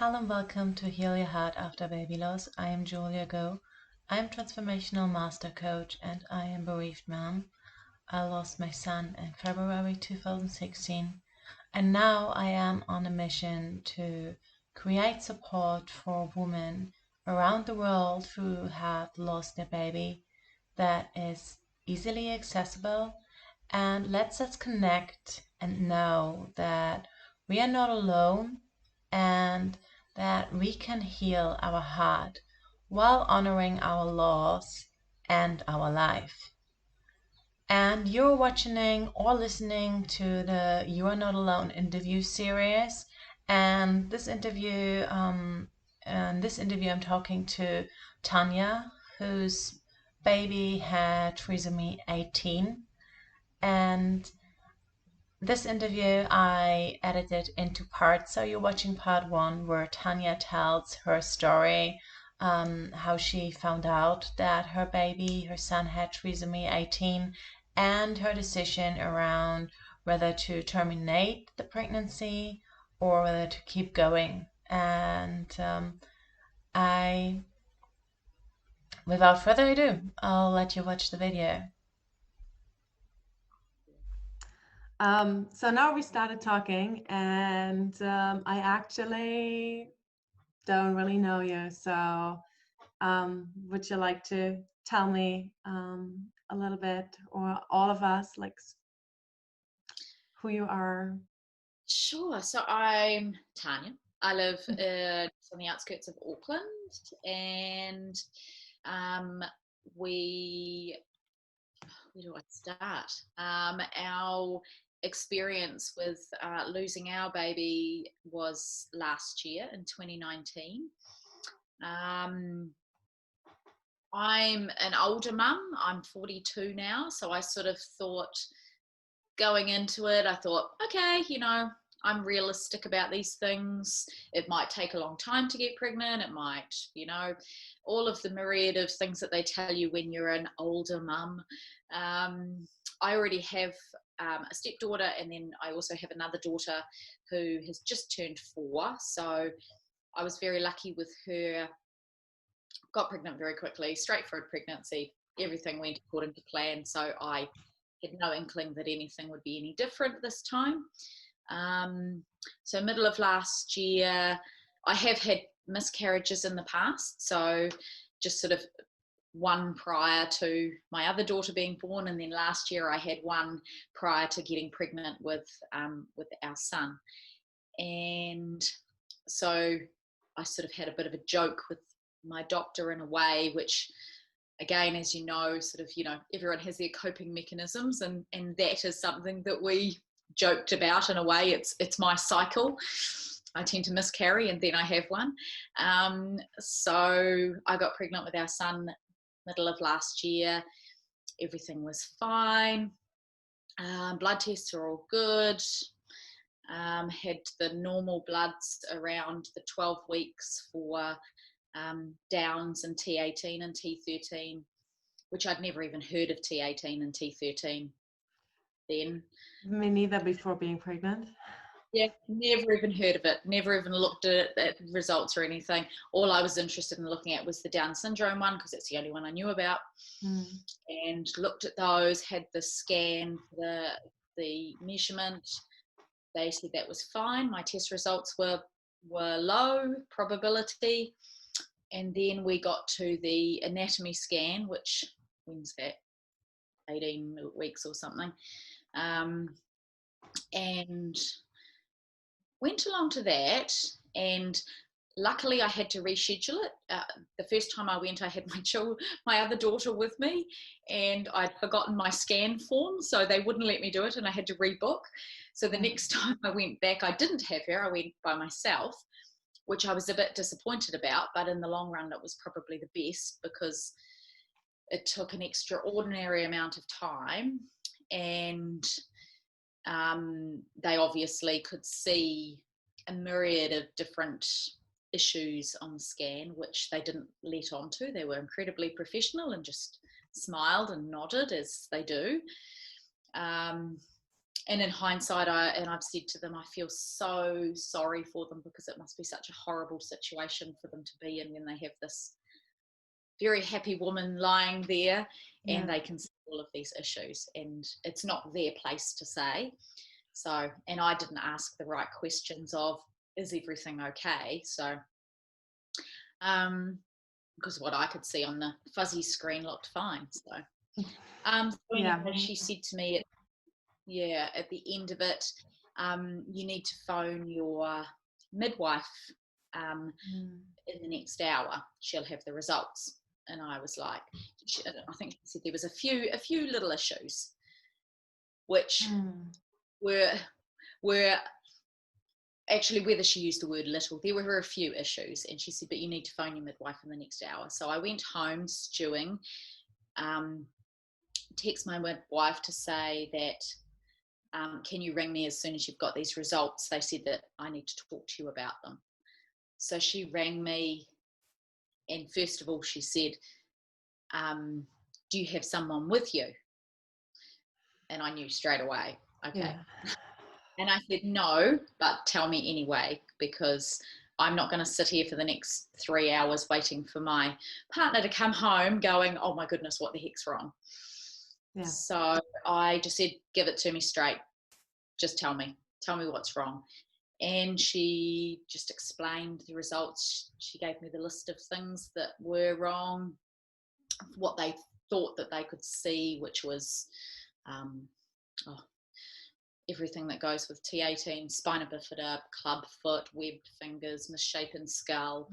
Hello and welcome to Heal Your Heart After Baby Loss. I am Julia Go. I am Transformational Master Coach and I am bereaved mom. I lost my son in February 2016 and now I am on a mission to create support for women around the world who have lost their baby that is easily accessible and lets us connect and know that we are not alone and that we can heal our heart while honoring our loss and our life. And you're watching or listening to the You Are Not Alone interview series. And this interview, I'm talking to Tanya, whose baby had trisomy 18. And this interview I edited into parts, so you're watching part one where Tanya tells her story, how she found out that her son had trisomy 18, and her decision around whether to terminate the pregnancy or whether to keep going. And without further ado, I'll let you watch the video. So now we started talking, and I actually don't really know you. So would you like to tell me a little bit, or all of us, like who you are? Sure. So I'm Tanya. I live on the outskirts of Auckland, and um, we. Where do I start? Our experience with losing our baby was last year in 2019. Um, I'm an older mum. I'm 42 now, so I sort of thought going into it, I thought, okay, I'm realistic about these things. It might take a long time to get pregnant. It might, all of the myriad of things that they tell you when you're an older mum. I already have a stepdaughter, and then I also have another daughter who has just turned 4. So I was very lucky with her. Got pregnant very quickly, straightforward pregnancy. Everything went according to plan. So I had no inkling that anything would be any different this time. So middle of last year, I have had miscarriages in the past. So just sort of one prior to my other daughter being born, and then last year I had one prior to getting pregnant with our son. And so I sort of had a bit of a joke with my doctor in a way, which again, as you know, sort of, everyone has their coping mechanisms, and that is something that we joked about in a way. It's my cycle. I tend to miscarry and then I have one. So I got pregnant with our son middle of last year. Everything was fine. Blood tests are all good. Had the normal bloods around the 12 weeks for Downs and T18 and T13, which I'd never even heard of T18 and T13 then. Me neither, before being pregnant. Yeah, never even heard of it, never even looked at results or anything. All I was interested in looking at was the Down syndrome one, because it's the only one I knew about. And looked at those, had the scan, the measurement. They said that was fine. My test results were low probability. And then we got to the anatomy scan, which, when's that? 18 weeks or something. And went along to that, and luckily I had to reschedule it. The first time I went, I had my other daughter with me, and I'd forgotten my scan form, so they wouldn't let me do it, and I had to rebook. So the next time I went back, I didn't have her. I went by myself, which I was a bit disappointed about, but in the long run, it was probably the best, because it took an extraordinary amount of time, and they obviously could see a myriad of different issues on the scan, which they didn't let on to. They were incredibly professional and just smiled and nodded, as they do. And in hindsight, I've said to them, I feel so sorry for them, because it must be such a horrible situation for them to be in when they have this very happy woman lying there, and they can see all of these issues, and it's not their place to say. So, and I didn't ask the right questions of, is everything okay? So, because what I could see on the fuzzy screen looked fine. So, anyway, she said to me, at the end of it, you need to phone your midwife in the next hour. She'll have the results. And I was like, I think she said there was a few little issues, which were actually, whether she used the word little, there were a few issues. And she said, but you need to phone your midwife in the next hour. So I went home stewing, text my midwife to say that, can you ring me as soon as you've got these results? They said that I need to talk to you about them. So she rang me, and first of all she said, do you have someone with you? And I knew straight away, okay. Yeah. And I said, no, but tell me anyway, because I'm not going to sit here for the next 3 hours waiting for my partner to come home going, oh my goodness, what the heck's wrong? Yeah. So I just said, give it to me straight. Just tell me what's wrong. And she just explained the results. She gave me the list of things that were wrong, what they thought that they could see, which was everything that goes with T18, spina bifida, club foot, webbed fingers, misshapen skull,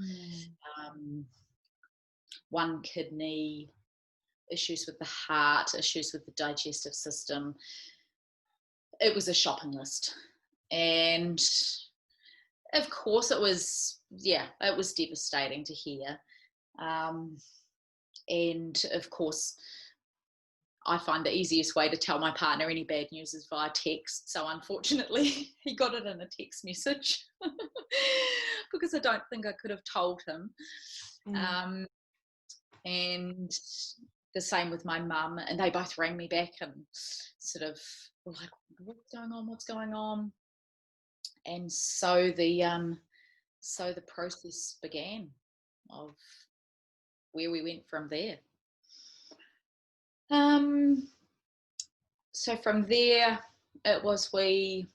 one kidney, issues with the heart, issues with the digestive system. It was a shopping list. And of course it was devastating to hear. And of course, I find the easiest way to tell my partner any bad news is via text. So unfortunately, he got it in a text message because I don't think I could have told him. And the same with my mum, and they both rang me back and sort of were like, what's going on? And so the process began of where we went from there. So from there, it was I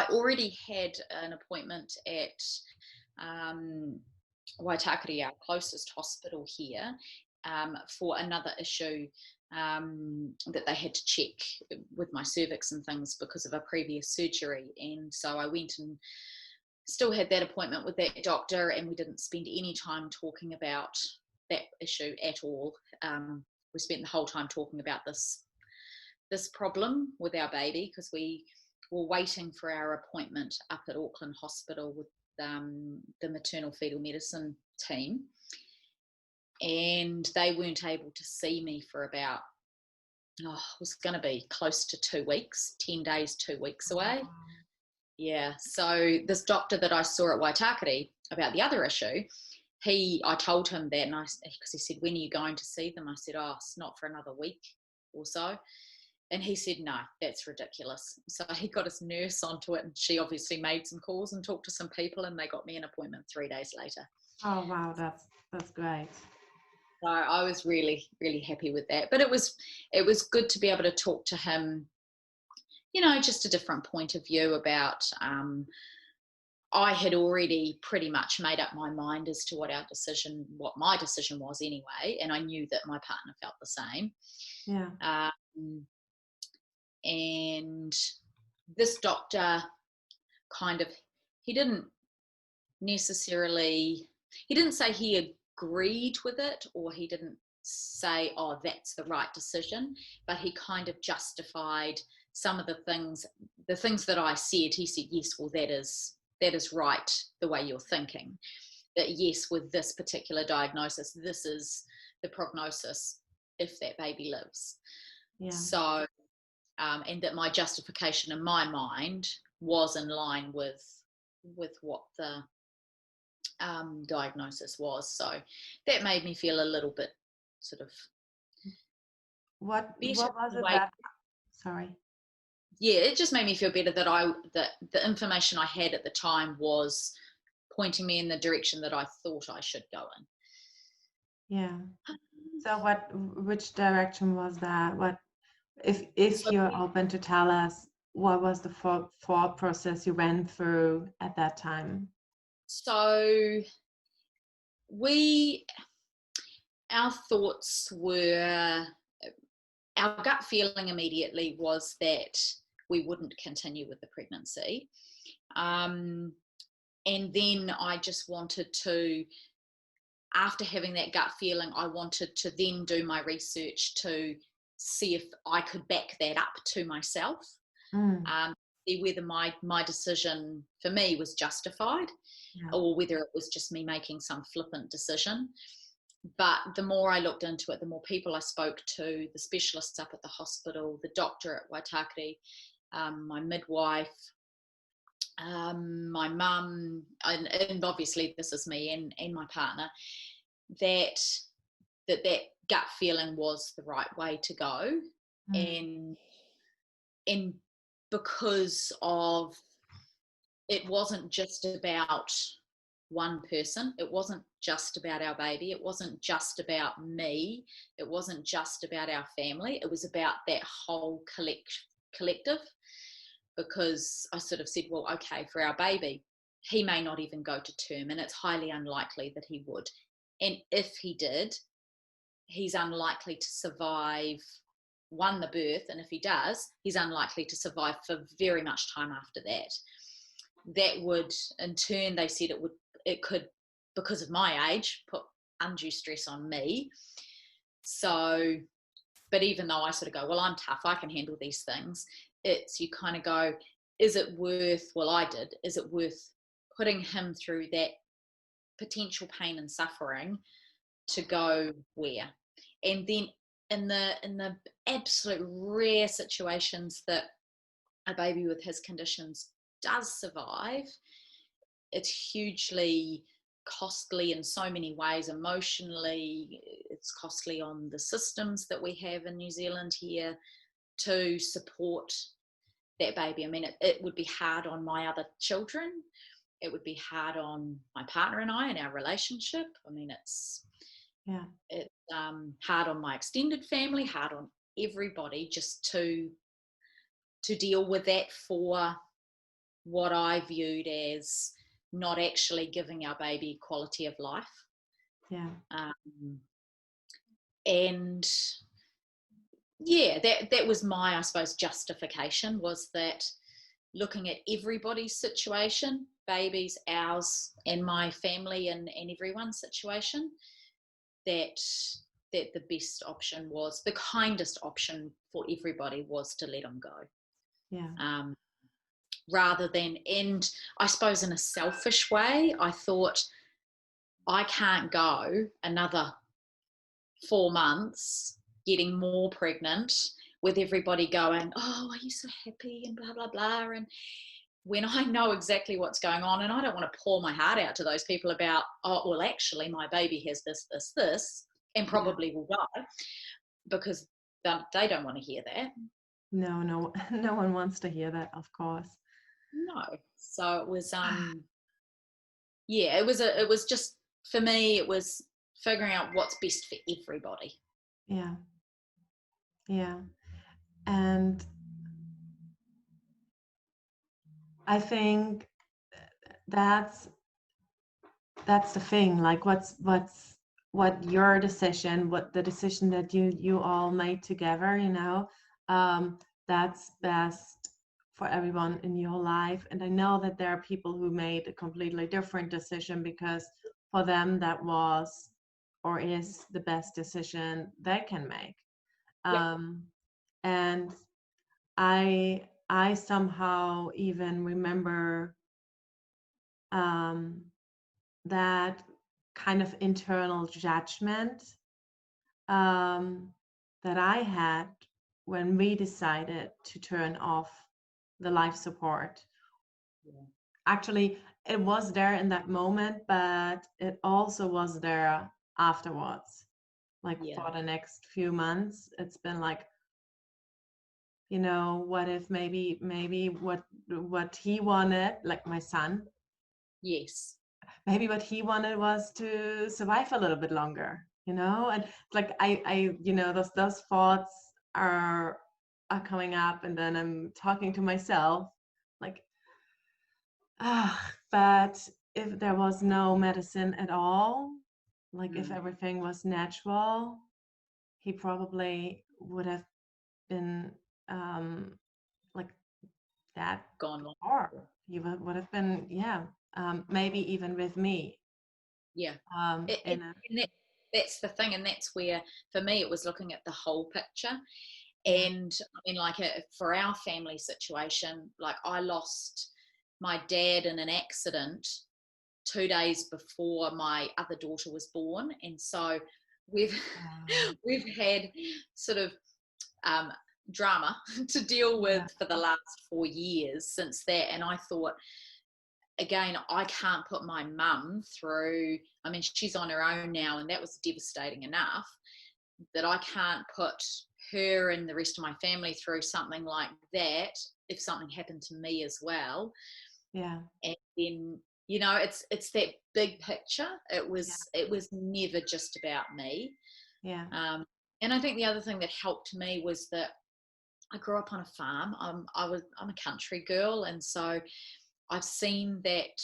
already had an appointment at Waitakere, our closest hospital here, for another issue that they had to check with my cervix and things because of a previous surgery. And so I went and still had that appointment with that doctor, and we didn't spend any time talking about that issue at all. We spent the whole time talking about this problem with our baby, because we were waiting for our appointment up at Auckland Hospital with the maternal fetal medicine team, and they weren't able to see me for about it was going to be close to 2 weeks, 10 days, 2 weeks away. Yeah, so this doctor that I saw at Waitakere about the other issue, I told him that, and because he said, when are you going to see them? I said, it's not for another week or so. And he said, no, that's ridiculous. So he got his nurse onto it, and she obviously made some calls and talked to some people, and they got me an appointment 3 days later. Oh, wow, that's great. So I was really, really happy with that. But it was good to be able to talk to him, just a different point of view about, I had already pretty much made up my mind as to what my decision was anyway, and I knew that my partner felt the same. Yeah. And this doctor he didn't say he agreed with it, or he didn't say, that's the right decision, but he kind of justified some of the things that I said. He said, yes, well, that is right, the way you're thinking, that yes, with this particular diagnosis, this is the prognosis if that baby lives. Yeah. So and that my justification in my mind was in line with what the diagnosis was. So that made me feel a little bit sort of what was it that, sorry, yeah, it just made me feel better that the information I had at the time was pointing me in the direction that I thought I should go in. Yeah. So which direction was that? What, if So, you're open to tell us, what was the thought process you went through at that time? so our thoughts were, our gut feeling immediately was that we wouldn't continue with the pregnancy. And then I just wanted to, after having that gut feeling, I wanted to then do my research to see if I could back that up to myself. See whether my decision for me was justified, or whether it was just me making some flippant decision. But the more I looked into it, the more people I spoke to, the specialists up at the hospital, the doctor at Waitakere, my midwife, my mum, and obviously this is me and my partner, that gut feeling was the right way to go. And because of, it wasn't just about one person, it wasn't just about our baby, it wasn't just about me, it wasn't just about our family, it was about that whole collective. Because I sort of said, well, okay, for our baby, he may not even go to term, and it's highly unlikely that he would. And if he did, he's unlikely to survive, one, the birth, and if he does, he's unlikely to survive for very much time after that. That would, in turn, they said it could, because of my age, put undue stress on me. So, but even though I sort of go, well, I'm tough, I can handle these things, it's, you kind of go, is it worth, well, I did, is it worth putting him through that potential pain and suffering to go where? And then in the absolute rare situations that a baby with his conditions does survive, it's hugely costly in so many ways. Emotionally, it's costly on the systems that we have in New Zealand here to support that baby. I mean, it would be hard on my other children, it would be hard on my partner and I and our relationship. I mean, it's hard on my extended family, hard on everybody, just to deal with that for what I viewed as not actually giving our baby quality of life. And yeah, that was my, I suppose, justification, was that looking at everybody's situation, babies, ours, and my family, and everyone's situation, that the best option was, the kindest option for everybody was to let them go. Rather than, and I suppose in a selfish way, I thought, I can't go another 4 months getting more pregnant with everybody going, oh, are you so happy, and blah, blah, blah. And when I know exactly what's going on, and I don't want to pour my heart out to those people about, oh, well, actually, my baby has this, and probably will die, because they don't want to hear that. No one wants to hear that, of course. No. So it was, yeah, it was just, for me, it was figuring out what's best for everybody. Yeah. And I think that's the thing, like what your decision, what the decision that you all made together, that's best for everyone in your life. And I know that there are people who made a completely different decision, because for them that was or is the best decision they can make. And I somehow even remember that kind of internal judgment that I had when we decided to turn off the life support. Actually, it was there in that moment, but it also was there afterwards. For the next few months, it's been like, you know, what if maybe what he wanted, like my son, Yes. maybe what he wanted was to survive a little bit longer, you know. And like you know, those thoughts are coming up, and then I'm talking to myself like, but if there was no medicine at all, like if everything was natural, he probably would have been like that, Gone long. or he would have been, yeah, maybe even with me. Yeah. In a, And that's the thing, and that's where, for me, it was looking at the whole picture. yeah, And I mean, like, for our family situation, like, I lost my dad in an accident 2 days before my other daughter was born, and so we've we've had sort of drama to deal with yeah, for the last 4 years since that. And I thought, again, I can't put my mum through, I mean, she's on her own now, and that was devastating enough, that I can't put her and the rest of my family through something like that if something happened to me as well. yeah, And then, you know, it's that big picture. It yeah, was never just about me. yeah, And I think the other thing that helped me was that I grew up on a farm. I'm a country girl, and so I've seen that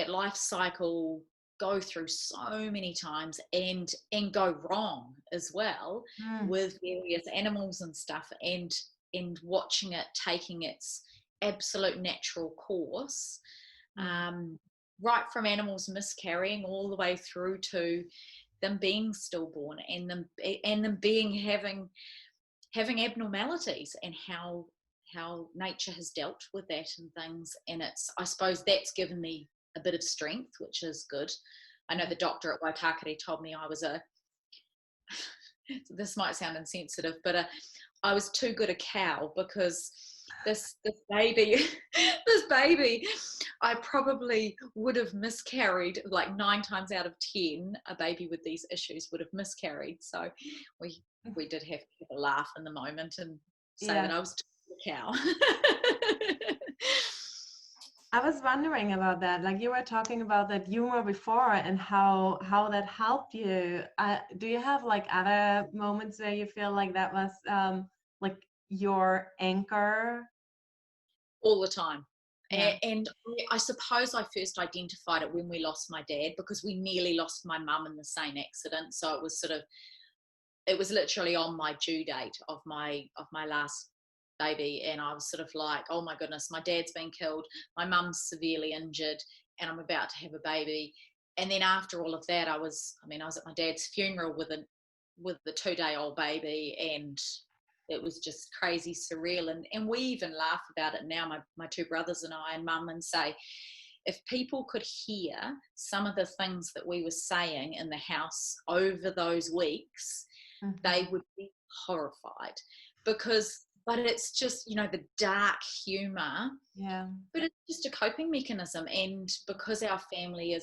life cycle go through so many times, and go wrong as well, mm, with various animals and stuff, and watching it taking its absolute natural course, yeah, right from animals miscarrying all the way through to them being stillborn, and them being having abnormalities, and how nature has dealt with that and things. And it's, I suppose that's given me a bit of strength, which is good. I know yeah, the doctor at Waitakere told me I was this might sound insensitive, but I was too good a cow, because this baby this baby, I probably would have miscarried like 9 times out of 10. A baby with these issues would have miscarried. So we did have to have a laugh in the moment and say that yeah. I was too good a cow. I was wondering about that. Like you were talking about that humor before and how that helped you. Do you have like other moments where you feel like that was like your anchor? All the time. Yeah. And I suppose I first identified it when we lost my dad, because we nearly lost my mum in the same accident. So it was sort of, it was literally on my due date of my last baby, and I was sort of like, oh my goodness, my dad's been killed, my mum's severely injured, and I'm about to have a baby. And then after all of that, I was at my dad's funeral with the 2-day-old baby, and it was just crazy surreal. And we even laugh about it now, my two brothers and I and mum, and say, if people could hear some of the things that we were saying in the house over those weeks, they Mm-hmm. would be horrified. But it's just, the dark humor, Yeah. but it's just a coping mechanism. And because our family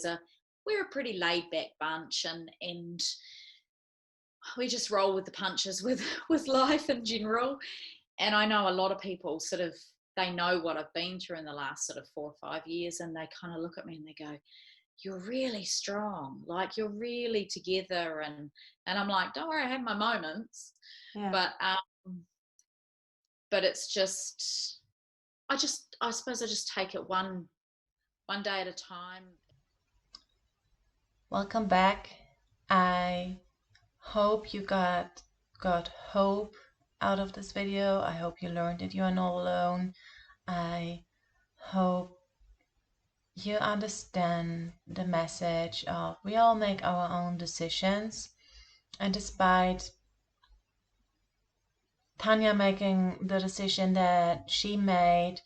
we're a pretty laid back bunch, and we just roll with the punches with with life in general. And I know a lot of people sort of, they know what I've been through in the last sort of 4 or 5 years, and they kind of look at me and they go, you're really strong, like you're really together. And I'm like, don't worry, I have my moments. Yeah. But it's just, I suppose I just take it one day at a time. Welcome back. I hope you got hope out of this video. I hope you learned that you are not alone. I hope you understand the message of we all make our own decisions, and despite Tanya making the decision that she made,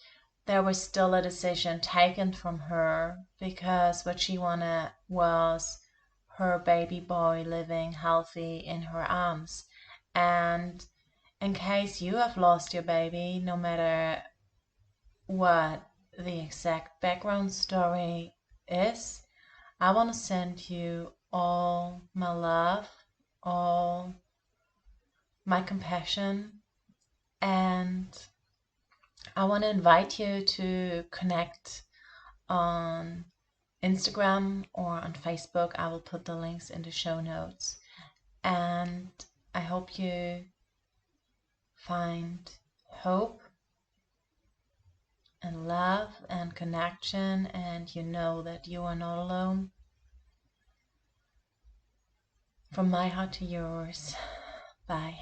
there was still a decision taken from her, because what she wanted was her baby boy living healthy in her arms. And in case you have lost your baby, no matter what the exact background story is, I want to send you all my love, all my compassion, And I want to invite you to connect on Instagram or on Facebook. I will put the links in the show notes. And I hope you find hope and love and connection, and you know that you are not alone. From my heart to yours. Bye.